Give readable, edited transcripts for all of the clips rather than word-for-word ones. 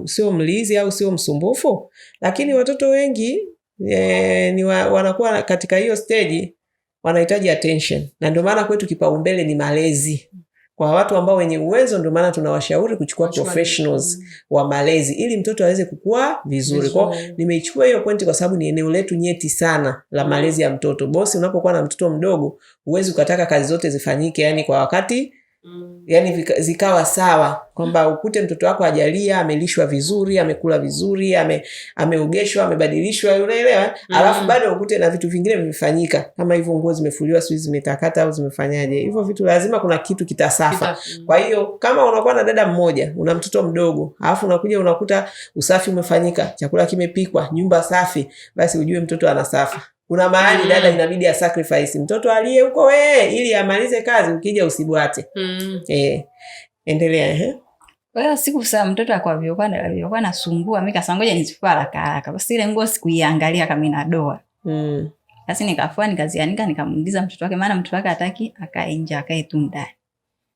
sio mlizi au sio msumbufu, lakini watoto wengi wanakuwa katika hiyo stage, wanahitaji attention, na ndio maana kwetu kipaumbele ni malezi. Kwa watu ambao wenye uwezo, ndio maana tunawashauri kuchukua professionals wa malezi ili mtoto aweze kukua vizuri. Kwa nimeichukua hiyo pointi kwa sababu ni eneo letu nyeti sana la malezi ya mtoto. Bosi, unapokuwa na mtoto mdogo, huwezi ukataka kazi zote zifanyike yani kwa wakati yani zikawa sawa, kwamba ukute mtoto wako ajalia, amelishwa vizuri, amekula vizuri, ameogeshwa, amebadilishwa, unaelewa? Alafu bado ukute na vitu vingine vimefanyika, kama hivyo nguo zimefuliwa, sio zimetakata au zimefanyaje. Hivyo vitu lazima kuna kitu kitasafa. Kwa hiyo kama unakuwa na dada mmoja, una mtoto mdogo, alafu unakuja unakuta usafi umefanyika, chakula kimepikwa, nyumba safi, basi ujue mtoto anasafa. Kuna mahali dada inabidi ya sacrifice mtoto aliye huko ili amalize kazi, ukija usibwate. Endelea. Kwa hiyo siku saa mtoto alikuwa nasumbua, mimi kasangoja nichukue haraka. Basi ile nguo sikuiangalia kama ina doa. Basi nikafua nikazianika, nikamuingiza mtoto wake, maana mtoto wake hataki akae nje, akae tu ndani.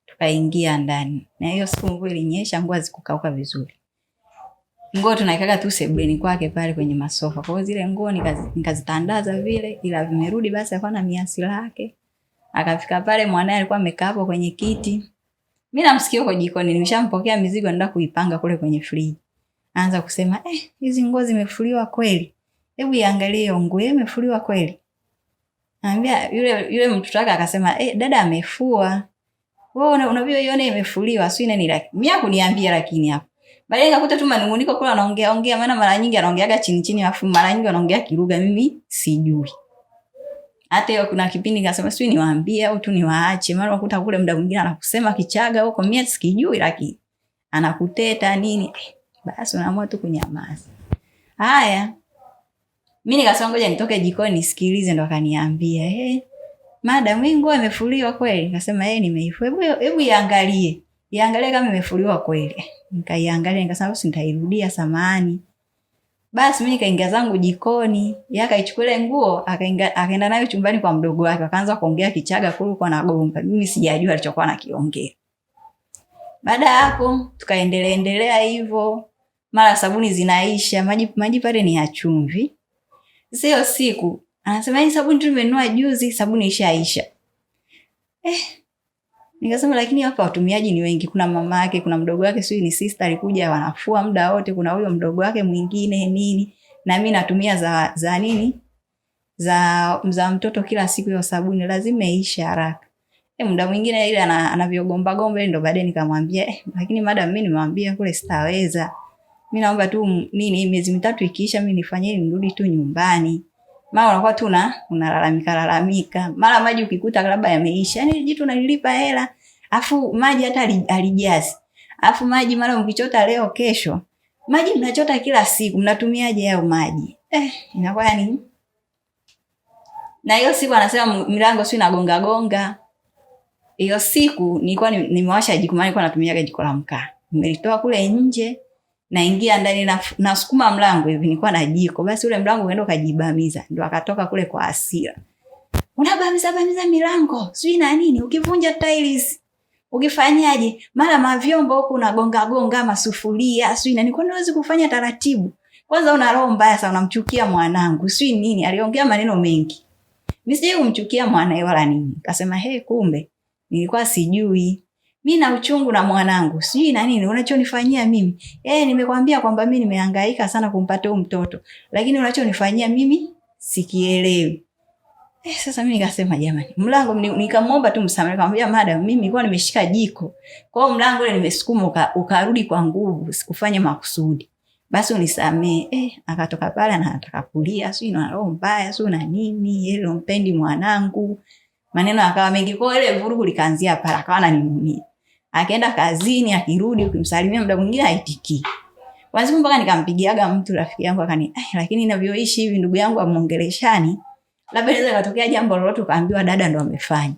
Tukaingia ndani. Na hiyo siku mvua ilinyesha, nguo zikukauka vizuri. Nguo tunaikaga tu sebuleni kwake pale kwenye masofa. Kwa hiyo zile nguo nikazitandaza vile, ila vimerudi basi alikuwa na miasi lake. Akafika pale mwanae alikuwa amekaa hapo kwenye kiti. Mimi namsikia huko jikoni, nimeshampokea mizigo naenda kuipanga kule kwenye friji. Anza kusema, hizi nguo zimefuliwa kweli? Hebu iangalie hiyo nguo imefuliwa kweli? Anambia yule mtoto wake akasema, dada amefua. Wewe unavyoiona imefuliwa, sio nini lakini. Mimi hakuniambia lakini hapo. Baadaye nikakuta tu manunguniko kule anaongea maana mara nyingi anaongeaga chini afu mara nyingi anaongea kilugha mimi sijui. Hata hiyo kuna kipindi nikasema sio niwaambie au tu niwaache, maana unakuta kule muda mwingine anakusema Kichaga huko mimi sikijui lakini anakuteta nini. Basi unaamua tu kunyamaza. Haya. Mimi nikasema ngoja nitoke jikoni nisikilize, ndo akaniambia madam nguo imefuliwa kweli? Nikasema nimeifua. Hebu iangalie. Iangalie kama imefuliwa kweli. Nikaiangalia nikasema basi nitairudia samahani. Basi mimi nikaingia zangu jikoni, yeye akaichukua ile nguo akaenda nayo chumbani kwa mdogo wake, akaanza kuongea Kichaga kule kwa nagomba. Mimi sijajua alichokuwa anakiongea. Baada hapo tukaendelea hivyo, mara sabuni zinaisha, maji pale ni ya chumvi. Sio siku anasema hii sabuni tumenunua juzi, sabuni ishaisha. Nikasema lakini hapa watumiaji ni wengi, kuna mama yake, kuna mdogo wake, sio ni sister alikuja wanafua muda wote, kuna huyo mdogo wake mwingine nini, na mimi natumia za nini? Za mtoto kila siku hiyo sabuni lazima iishe haraka. Muda mwingine ile anavyogomba gomba ndio baadaye nikamwambia lakini madam mimi nimemwambia kule sitaweza. Mimi naomba tu miezi mitatu ikiisha mimi nifanyie nirudi tu nyumbani. Mara unakuwa tu unalalamika. Mara maji ukikuta labda yameisha. Yaani jitu unalilipa hela. Afu maji hata alijazi. Afu maji mara mkichota leo kesho. Maji mnachota kila siku. Mnatumiaje hayo maji? Inakuwa yani. Na hiyo siku anasema milango sio inagonga gonga. Hiyo siku nilikuwa nimewasha jiko, maana nilikuwa natumia jiko la mkaa. Nimelitoa kule nje. Naingia ndani nasukuma mlango hivi, nilikuwa na jiko. Basi ule mlango ukaenda ukajibamiza. Ndio akatoka kule kwa hasira. Unabamiza milango. Sio na nini? Ukivunja tiles. Ukifanyaje? Mara mavyombo huko unagonga masufuria. Sio na nini? Kwa nini huwezi kufanya taratibu? Kwanza una roho mbaya sana, unamchukia mwanangu. Sio nini? Aliongea maneno mengi. Mimi sije kumchukia mwanae wala nini. Akasema kumbe nilikuwa sijui. Mimi na uchungu na mwanangu. Sijui na nini unachonifanyia mimi. Nimekwambia kwamba mimi nimehangaika sana kumpata huyu mtoto. Lakini unachonifanyia mimi sikielewi. Sasa mimi nikasema jamani, mlango nikamwomba tu msamaha, nikamwambia madam mimi nilikuwa nimeshika jiko. Kwa hiyo mlango ule nimesukuma ukarudi kwa nguvu, sikufanya makusudi. Basi unisamee. Akatoka pale na anataka kulia, sio na roho mbaya, sio na nini, yeye mpendi mwanangu. Maneno akawa mengi, kwa ile vurugu likaanzia pale, akawa ananimunia. Akaenda kazini, akirudi ukimsalimia muda mwingine haitikii. Kwanza mpaka nikampigiaga mtu rafiki yangu akani, lakini ninavyoishi hivi ndugu yangu amuongeleshani, labda inaweza kutokea jambo lolote ukaambiwa dada ndo amefanya.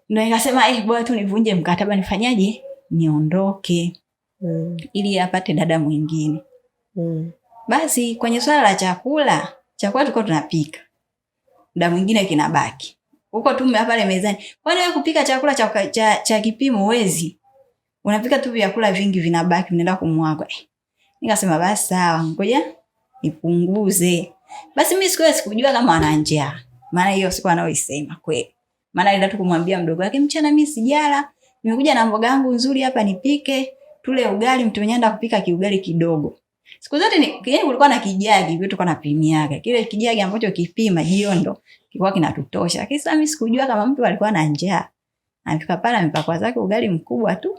Ndio nikasema bora tu nivunje mkataba, nifanyaje? Niondoke. Ili apate dada mwingine. Basi kwenye swala la chakula tulikuwa tunapika. Muda mwingine kinabaki. Huko tu pale mezani. Kwani wewe kupika chakula cha kipimo huwezi? unapika tu vyakula vingi vinabaki vinaenda kumwagwa. Nikasema basi sawa, ngoja nipunguze. Basi mimi sikujua kama ana njaa. Maana hiyo siku anaoisema kweli. Maana alienda tu kumwambia mdogo wake, mchana mimi sijala, nimekuja na mboga yangu nzuri hapa nipike, tule ugali, mtu mwenyewe anaenda kupika kiugali kidogo. Siku zote kulikuwa na kijagi, hivyo tulikuwa tunapimiaga. Kile kijagi ambacho kipima jiondo kilikuwa kinatutosha. Lakini sasa mimi sikujua kama mtu alikuwa na njaa. Anafika pale amepakwa zake ugali mkubwa tu.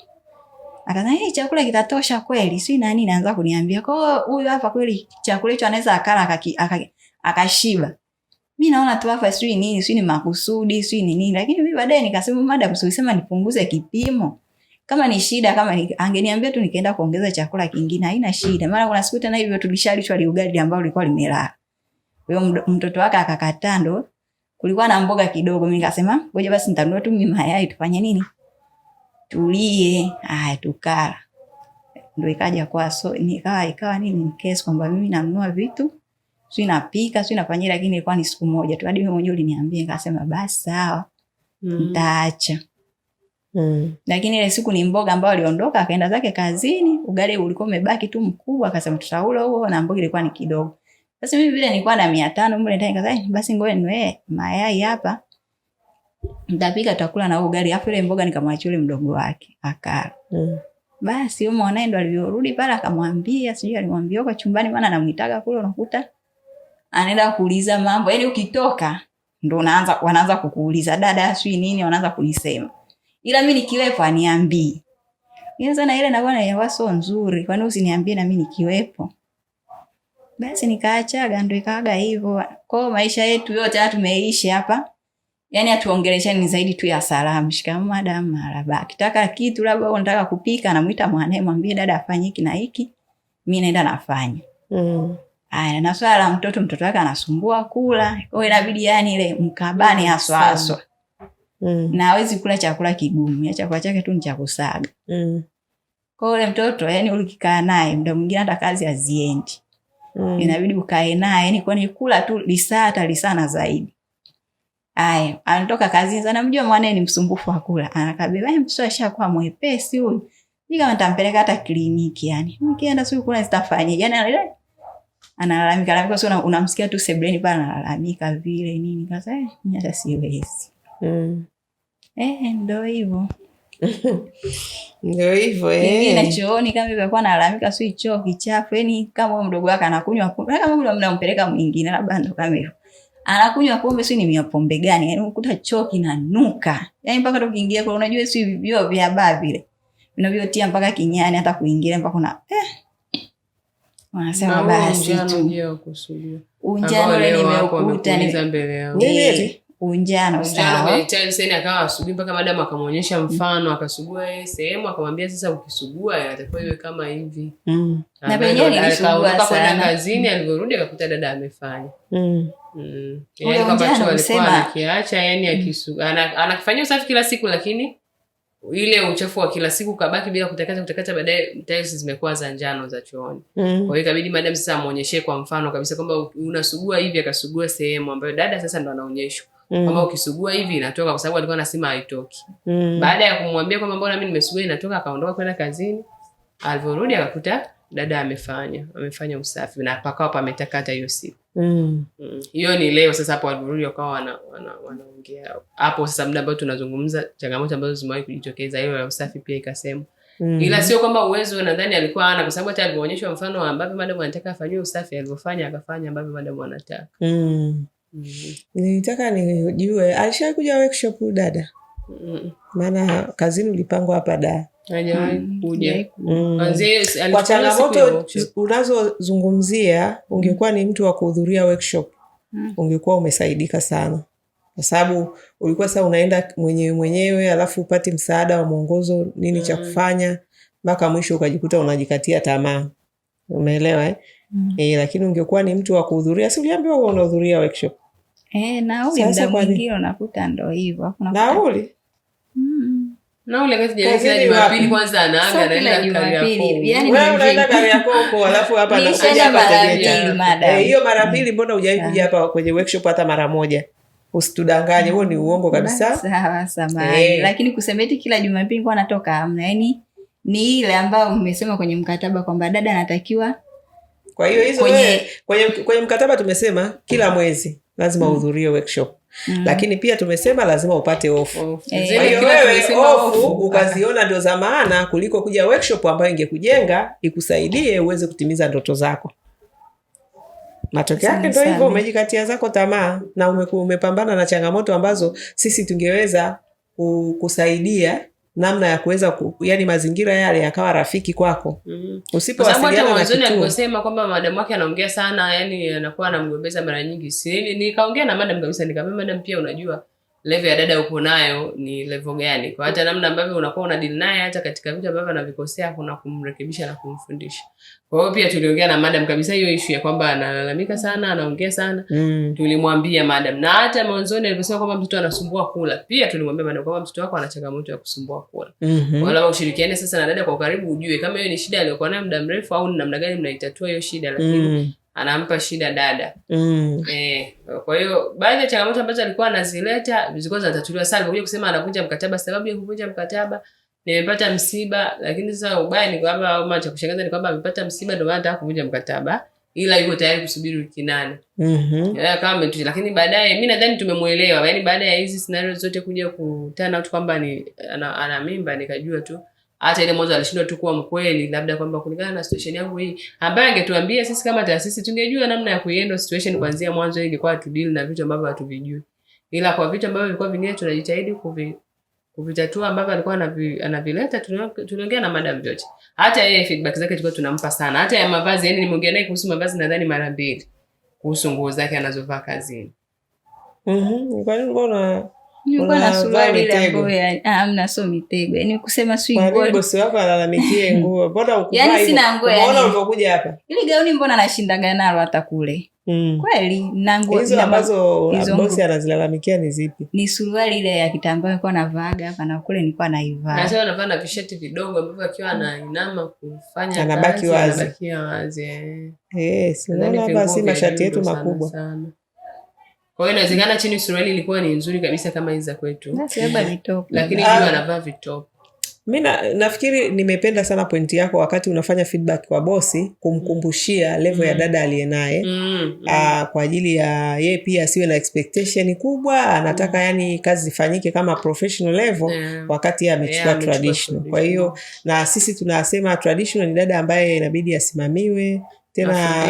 Akasema chakula kitatosha kweli, si nani naanza kuniambia kwa huyu hapa kweli chakula hicho anaweza akala akashiba. Mimi naona tu hapa sio nini, sio ni makusudi, sio ni nini, lakini mimi baadaye nikasema madam usisema nipunguze kipimo. Kama ni shida, kama angeniambia tu nikaenda kuongeza chakula kingine, haina shida. Maana kuna siku tena hivyo tulishalishwa ugali ambao ulikuwa limelala. Huyo mtoto wake akakataa, ndo kulikuwa na mboga kidogo. Mimi nikasema ngoja basi nitanunua tu mimi mayai tufanye nini? Tulie. Tukala. Ndio ikaja kwa ikawa nini kesi kwamba mimi nanunua vitu, sio napika, sio nafanyia, lakini ilikuwa ni siku moja tu. Hadi mimi mwenyewe uliniambia, nikasema basi sawa. Nitaacha. Lakini ile siku ni mboga ambayo aliondoka akaenda zake kazini, ugali ulikuwa umebaki tu mkubwa, akasema tutaula huo, na mboga ilikuwa ni kidogo. Sasa mimi vile nilikuwa na 500 mle ndani, nikasema basi ngoja niwe mayai hapa. Nitapika tutakula na ugali, afu ile mboga nikamwachia yule mdogo wake akala. Basi yule mwanae ndo alivyorudi pale akamwambia, sijui alimwambia kwa chumbani, maana anamuitaga kule, unakuta anaenda kuuliza mambo. Yaani ukitoka ndo wanaanza kukuuliza dada sijui nini, wanaanza kunisema. Ila mimi nikiwepo aniambii. Yeye sana ile naona yawa sio nzuri, kwani usiniambie na mimi nikiwepo. Basi nikaachaga, ndo ikaaga hivyo. Kwa maisha yetu yote tumeishi hapa. Yaani atuongeleshani zaidi tu ya salamu. Shikamoo madam, marhaba. Akitaka kitu labda unataka kupika, anamuita mwanae, mwambie dada afanye hiki na hiki. Mimi naenda nafanya. Na swala la mtoto wake anasumbua kula. Kwa hiyo inabidi yani ile mkabani haswa. Na hawezi kula chakula kigumu. Ya chakula chake tu ni cha kusaga. Kwa hiyo mtoto yani ulikikaa naye muda mwingine hata kazi haziendi. Inabidi ukae naye, yani kwani kula tu lisaa na zaidi. Anatoka kazini sana, mjua mwanae ni msumbufu wa kula. Anakabeba mtoto ashakuwa mwepesi huyu. Ni kama nitampeleka hata kliniki yani. Nikienda siku kuna sitafanya. Yani analalamika sio, unamsikia tu sebleni pale analalamika vile nini. Sasa mimi hata siwezi. Ndio hivyo. Ndio hivyo Kingine chooni kama ilikuwa analalamika sio choo kichafu, yani kama mdogo wake anakunywa pombe, kama yule mnampeleka mwingine labda ndo kama hivyo. Anakunywa pombe sio ni pombe gani? Yani ukuta choo kinanuka. Yani mpaka tukiingia kwa unajua sio vivyo vya baa vile. Vinavyotia mpaka kinyani hata kuingia mpaka kuna wanasema basi tu. Unjano ile nimeukuta ni mbele yao. Unjano sawa. Tena akawa asugui mpaka madam akamuonyesha mfano, akasugua sehemu, akamwambia sasa ukisugua atakuwa iwe kama hivi. Na penyewe nilisugua sana. Kazini alivyorudi akakuta dada amefanya. Yani kama tu alikuwa anakiacha, yani anakifanyia usafi kila siku, lakini ile uchafu wa kila siku kabaki bila kutakata, baadaye tiles zimekuwa za njano za chooni. Kwa hiyo ikabidi madam sasa amuonyeshe kwa mfano kabisa kwamba unasugua hivi, akasugua sehemu ambayo dada sasa ndo anaonyeshwa kama ukisugua hivi inatoka, kwa sababu alikuwa anasema haitoki. Baada ya kumwambia kwamba mbona mimi nimesugua inatoka, akaondoka kwenda kazini. Alivyorudi akakuta dada amefanya usafi na pakawa pametakata hiyo siku. Hiyo ni leo sasa. Hapo alivyorudi wakawa wanaongea hapo sasa, muda ambao tunazungumza changamoto ambazo zimewahi kujitokeza, hiyo ya usafi pia ikasema. Ila sio kwamba uwezo nadhani alikuwa ana, kwa sababu hata alionyeshwa mfano ambapo madam anataka afanywe usafi, alivyofanya akafanya ambapo madam anataka. Nilitaka nijue alishakuja workshop dada. Maana kazini ulipangwa hapa da. Hajawahi kuja. Kwa changamoto unazozungumzia, ungekuwa ni mtu wa kuhudhuria workshop, ungekuwa umesaidika sana. Kwa sababu ulikuwa sasa unaenda mwenyewe alafu upate msaada wa mwongozo nini cha kufanya, mpaka mwisho ukajikuta unajikatia tamaa. Umeelewa lakini ungekuwa ni mtu wa kuhudhuria, si uliambiwa unahudhuria workshop? Nauli muda mwingine unakuta ndo hivyo. Nauli? Nauli kati Jumapili kwanza anaaga na Jumapili. Yaani wewe unaenda Kariakoo alafu hapa na Tegeta. Hiyo mara pili mbona hujawahi kuja hapa kwenye workshop hata mara moja? Usitudanganye, huo ni uongo kabisa. Sawa samani. Lakini kusemeti kila Jumapili kwa natoka amna, yani ni ile ambayo mmesema kwenye mkataba kwamba dada anatakiwa. Kwa hiyo hizo kwenye mkataba tumesema kila mwezi lazima uhudhurie workshop. Lakini pia tumesema lazima upate ofu. Kwa hiyo wewe ofu ukaziona ndio za maana kuliko kuja workshop ambayo ingekujenga ikusaidie uweze kutimiza ndoto zako. Matokeo yake ndio hivyo, umejikatia zako tamaa na umepambana na changamoto ambazo sisi tungeweza kusaidia namna ya kuweza yani mazingira yale yakawa rafiki kwako. Usipowasiliana na mwanzoni aliposema kwamba madam wake anaongea sana, yani anakuwa anamgombeza mara nyingi. Nikaongea na madam kabisa, nikamwambia madam, pia unajua level ya dada uko nayo ni level gani, kwa hata namna ambavyo unakuwa una deal naye hata katika vitu ambavyo anavikosea kuna kumrekebisha na kumfundisha. Kwa hiyo pia tuliongea na madam kabisa hiyo issue ya kwamba analalamika sana, anaongea sana. Tulimwambia madam, na hata mwanzoni aliposema kwamba mtoto anasumbua kula, pia tulimwambia madam kwamba mtoto wako ana changamoto ya kusumbua kula. Wala ushirikiane sasa na dada kwa karibu, ujue kama hiyo ni shida aliyokuwa nayo muda mrefu au namna gani mnaitatua hiyo shida, lakini anampa shida dada. Kwa hiyo baadhi ya changamoto ambazo alikuwa anazileta zilikuwa zinatatuliwa. Sasa alikuja kusema anavunja mkataba, sababu ya kuvunja mkataba nimepata msiba, lakini sasa ubaya ni kwamba au cha kushangaza ni kwamba amepata msiba ndio maana anataka kuvunja mkataba, ila yuko tayari kusubiri wiki 8. Kama lakini baadaye mimi nadhani tumemuelewa. Yaani baada ya hizi scenario zote kuja kutana watu kwamba ni ana mimba, nikajua tu hata ile mwanzo alishindwa tu kuwa mkweli, labda kwamba kulingana na situation yangu hii ambaye angetuambia sisi kama taasisi tungejua namna ya kuihandle situation kuanzia mwanzo, ili kwa tu deal na vitu ambavyo hatuvijui. Ila kwa vitu ambavyo vilikuwa vingine tunajitahidi kuvitatua ambavyo alikuwa anavileta, tuliongea na madam vyote. Hata yeye feedback zake tulikuwa tunampa sana. Hata ya mavazi, yani nimeongea naye kuhusu mavazi nadhani mara 2 kuhusu nguo zake anazovaa kazini. Kwa nini mbona nilikuwa na suruali ile ambayo hamna so mitego. Yaani kusema sui nguo. Kwa bosi wako alalamikie nguo. Mbona ukuvaa hivyo? Yaani sina nguo. Unaona ulipokuja hapa? Ile gauni mbona nashindaga nalo hata kule. Kweli na nguo hizo ambazo bosi anazilalamikia ni zipi? Ni suruali ile ya kitambaa nilikuwa navaaga hapa na kule nilikuwa naivaa. Na sasa anavaa na visheti vidogo ambavyo akiwa anainama kufanya anabaki wazi. Anabakia wazi. Unaona basi mashati yetu makubwa. Kwa hiyo inawezekana chini suruali ilikuwa ni nzuri kabisa kama hizi za kwetu. Lakini juu anavaa vitop. Mimi nafikiri nimependa sana pointi yako wakati unafanya feedback kwa bosi, kumkumbushia level ya dada aliyenaye. Kwa ajili ya yeye pia asiwe na expectation kubwa, anataka yani kazi zifanyike kama professional level wakati amechukua traditional. Kwa hiyo na sisi tunasema traditional ni dada ambaye inabidi asimamiwe, tena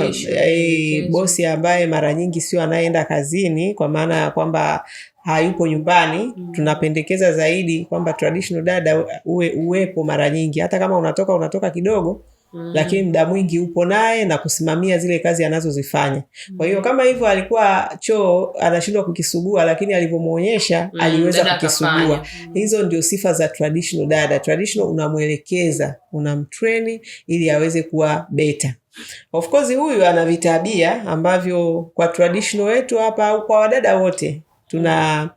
bosi ambaye mara nyingi sio anaenda kazini, kwa maana ya kwamba hayupo nyumbani. Tunapendekeza zaidi kwamba traditional dada uwepo mara nyingi, hata kama unatoka kidogo, lakini muda mwingi upo naye na kusimamia zile kazi anazozifanya. Kwa hiyo kama hivyo alikuwa choo anashindwa kukisugua, lakini alivyomuonyesha aliweza kukisugua. Hizo ndio sifa za traditional dada. Traditional unamuelekeza, unamtrain ili aweze kuwa better. Of course huyu ana vitabia ambavyo kwa traditional wetu hapa au kwa wadada wote tuna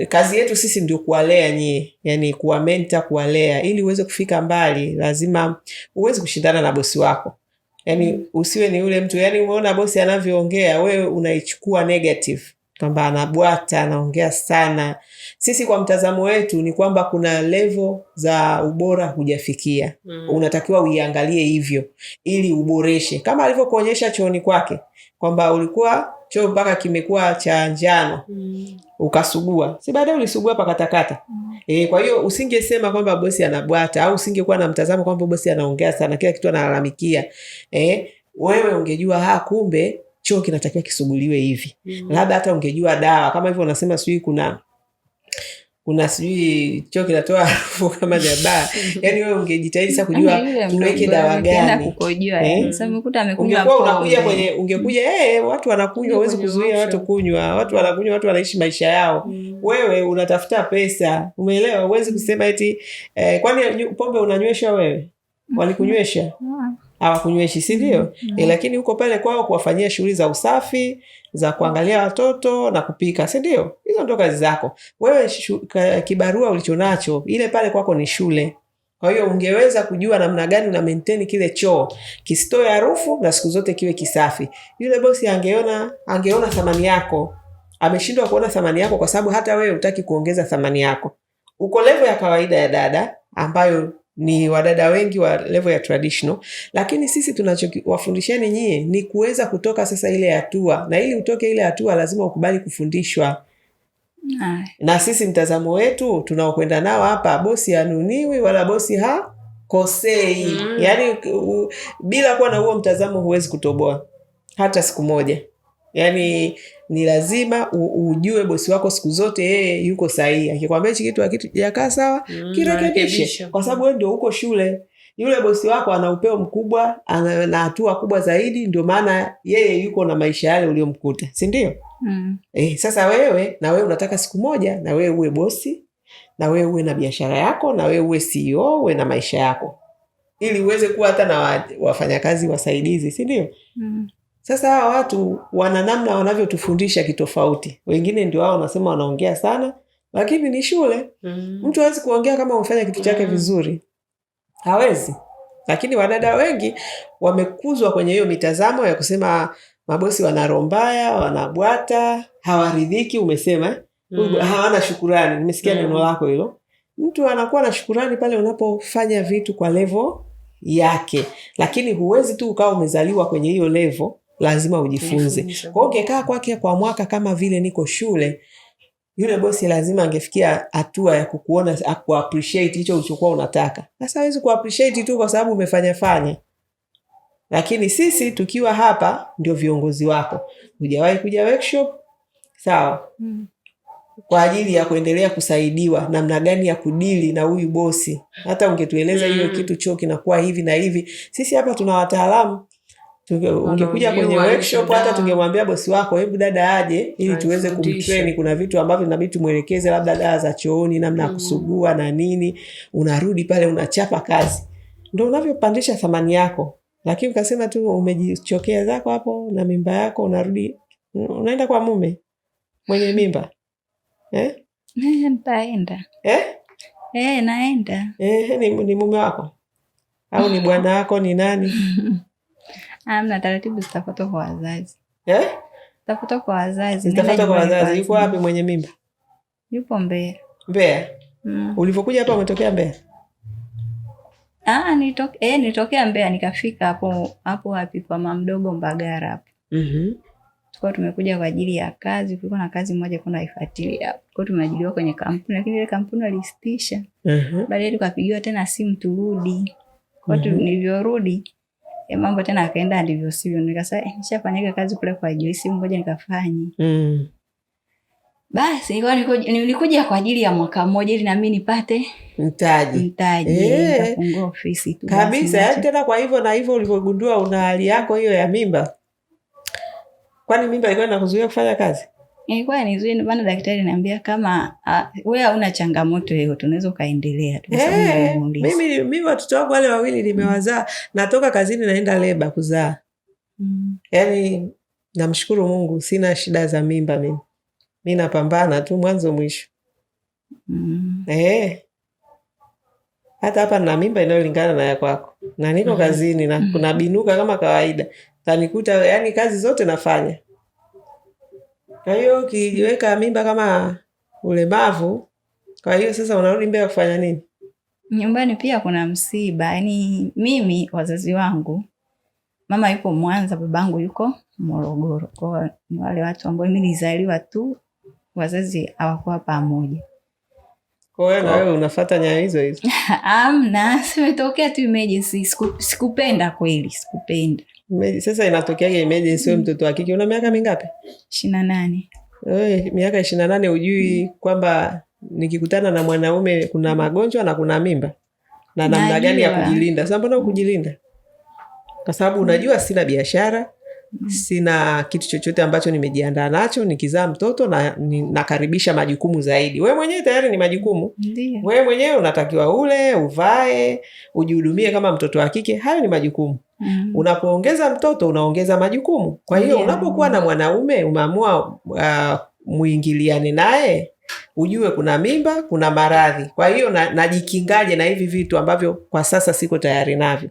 kazi yetu sisi ndio kuwalea nyie, yani kuwa mentor, kuwalea ili uweze kufika mbali. Lazima uweze kushindana na bosi wako, yani usiwe ni yule mtu yani umeona bosi anavyoongea wewe unaichukua negative kwamba anabwata, anaongea sana. Sisi kwa mtazamo wetu ni kwamba kuna level za ubora hujafikia. Unatakiwa uiangalie hivyo ili uboreshe, kama alivyokuonyesha chooni kwake kwamba ulikuwa choo mpaka kimekuwa cha njano ukasugua, si baadaye ulisugua pakatakata. Kwa hiyo usingesema kwamba bosi anabwata, au usingekuwa na mtazamo kwamba bosi anaongea sana, kila kitu analalamikia. Wewe ungejua kumbe choo kinatakiwa kisuguliwe hivi. Labda hata ungejua dawa kama hivyo unasema sijui kuna sijui choo kinatoa harufu kama jaba. Yani wewe ungejitahidi sasa kujua tuweke dawa gani. Ungekuja watu wanakunywa, huwezi kuzuia watu kunywa. Watu wanakunywa, watu wanaishi maisha yao. Wewe unatafuta pesa. Umeelewa? Huwezi kusema eti kwani pombe unanywesha wewe? Walikunywesha? Hawakunyweshi, si ndio? Lakini uko pale kwao kuwafanyia shughuli za usafi, za kuangalia watoto na kupika, si ndio? Hizo ndio kazi zako. Wewe kibarua ulichonacho ile pale kwako ni shule. Kwa hiyo ungeweza kujua namna gani una maintain kile choo kisitoe harufu na siku zote kiwe kisafi. Yule bosi angeona thamani yako. Ameshindwa kuona thamani yako kwa sababu hata wewe hutaki kuongeza thamani yako. Uko level ya kawaida ya dada ambayo ni wadada wengi wa level ya traditional, lakini sisi tunachowafundisheni nyie ni kuweza kutoka sasa ile hatua, na ili utoke ile hatua lazima ukubali kufundishwa. Na sisi mtazamo wetu tunaokwenda nao hapa, bosi hanuniwi wala bosi hakosei. Yani bila kuwa na huo mtazamo huwezi kutoboa hata siku moja. Yani ni lazima ujue bosi wako siku zote yeye yuko sahihi. Akikwambia hichi kitu hakijakaa sawa, kirekebishe, kwa sababu wewe ndio uko shule. Yule bosi wako ana upeo mkubwa, ana hatua kubwa zaidi, ndio maana yeye yuko na maisha yale uliyomkuta, si ndio? Sasa wewe unataka siku moja na wewe uwe bosi, na wewe uwe na biashara yako, na wewe uwe CEO, uwe na maisha yako, ili uweze kuwa hata na wafanyakazi wasaidizi, si ndio? Sasa hawa watu wana namna wanavyotufundisha kitofauti. Wengine ndio wao wanasema wanaongea sana, lakini ni shule. Mtu hawezi kuongea kama umefanya kitu chake vizuri. Hawezi. Lakini wadada wengi wamekuzwa kwenye hiyo mitazamo ya kusema mabosi wana roho mbaya, wanabwata, hawaridhiki, umesema, hawana shukurani. Nimesikia neno lako hilo. Mtu anakuwa na shukurani pale unapofanya vitu kwa level yake. Lakini huwezi tu ukawa umezaliwa kwenye hiyo level, lazima ujifunze. Kwa hiyo ungekaa kwake kwa mwaka kama vile niko shule, yule bosi lazima angefikia hatua ya kukuona, ku-appreciate hicho ulichokuwa unataka. Sasa hawezi ku-appreciate tu kwa sababu umefanya. Lakini sisi tukiwa hapa ndio viongozi wako. Hujawahi kuja workshop, sawa? Kwa ajili ya kuendelea kusaidiwa namna gani ya kudili na huyu bosi. Hata ungetueleza hiyo kitu chuo kinakuwa hivi na hivi. Sisi hapa tuna wataalamu. Ungekuja kwenye workshop hata tungemwambia bosi wako, hebu dada aje ili tuweze kumtrain. Kuna vitu ambavyo inabidi tumuelekeze, labda dawa za chooni, namna ya kusugua na nini. Unarudi pale unachapa kazi. Ndio unavyopandisha thamani yako. Lakini ukasema tu umejichokea zako hapo na mimba yako, unarudi unaenda kwa mume mwenye mimba. Nitaenda. Naenda. Ni mume wako? Au ni bwana wako, ni nani? Amna, taratibu zitafuatwa kwa wazazi. Zitafuatwa kwa wazazi. Zitafuatwa kwa wazazi. Yuko wapi mwenye mimba? Yupo Mbeya. Mbeya? Ulipokuja hapa umetokea Mbeya? Nilitokea Mbeya nikafika hapo wapi kwa mama mdogo Mbagara hapo. Tulikuwa tumekuja kwa ajili ya kazi, kulikuwa na kazi moja kuna ifuatilia hapo. Kwa tumeajiriwa kwenye kampuni, lakini ile kampuni walisitisha. Baadaye tukapigiwa tena simu turudi. Kwa nilivyorudi mambo tena akaenda ndivyo sivyo. Nikasema nishafanyika kazi kule kwa Joyce, ngoja nikafanye. Basi nilikuja kwa ajili ya mwaka mmoja ili na mimi nipate mtaji. Nikafungua ofisi tu. Kabisa, yaani tena kwa hivyo na hivyo ulivyogundua una hali yako hiyo ya mimba. Kwani mimba ilikuwa inakuzuia kufanya kazi? Ilikuwa nizuia, ndio maana daktari ananiambia kama wewe hauna changamoto yoyote unaweza kaendelea tu. Mimi watoto wangu wale wawili nimewazaa, natoka kazini naenda leba kuzaa. Yaani namshukuru Mungu sina shida za mimba mimi. Mimi napambana tu mwanzo mwisho. Hata hapa na mimba inayolingana na ya kwako. Na niko kazini na kuna binuka kama kawaida. Tanikuta yani kazi zote nafanya. Kwa hiyo ukijiweka mimba kama ulemavu, kwa hiyo sasa unarudi Mbeya kufanya nini? Nyumbani pia kuna msiba. Yaani mimi wazazi wangu, mama yuko Mwanza, babangu yuko Morogoro. Kwa ni wale watu ambao mimi nilizaliwa tu, wazazi hawakuwa pamoja. Kwa hiyo na wewe unafuata nyayo hizo hizo? Amna, simetokea tu emergency. Sikupenda kweli, sikupenda. Sasa inatokea emergency wewe mtoto wa kike una miaka mingapi? 28. Wewe miaka 28 hujui kwamba nikikutana na mwanaume kuna magonjwa na kuna mimba? Na namna gani ya kujilinda? Sasa mbona ukujilinda? Kwa sababu unajua sina biashara, sina kitu chochote ambacho nimejiandaa nacho, nikizaa mtoto na nakaribisha majukumu zaidi. Wewe mwenyewe tayari ni majukumu. Ndiyo. Wewe mwenyewe unatakiwa ule, uvae, ujihudumie kama mtoto wa kike, hayo ni majukumu. Unapoongeza mtoto unaongeza majukumu. Kwa hiyo unapokuwa na mwanaume umeamua muingiliane naye, ujue kuna mimba, kuna maradhi. Kwa hiyo najikingaje na hivi vitu ambavyo kwa sasa siko tayari navyo.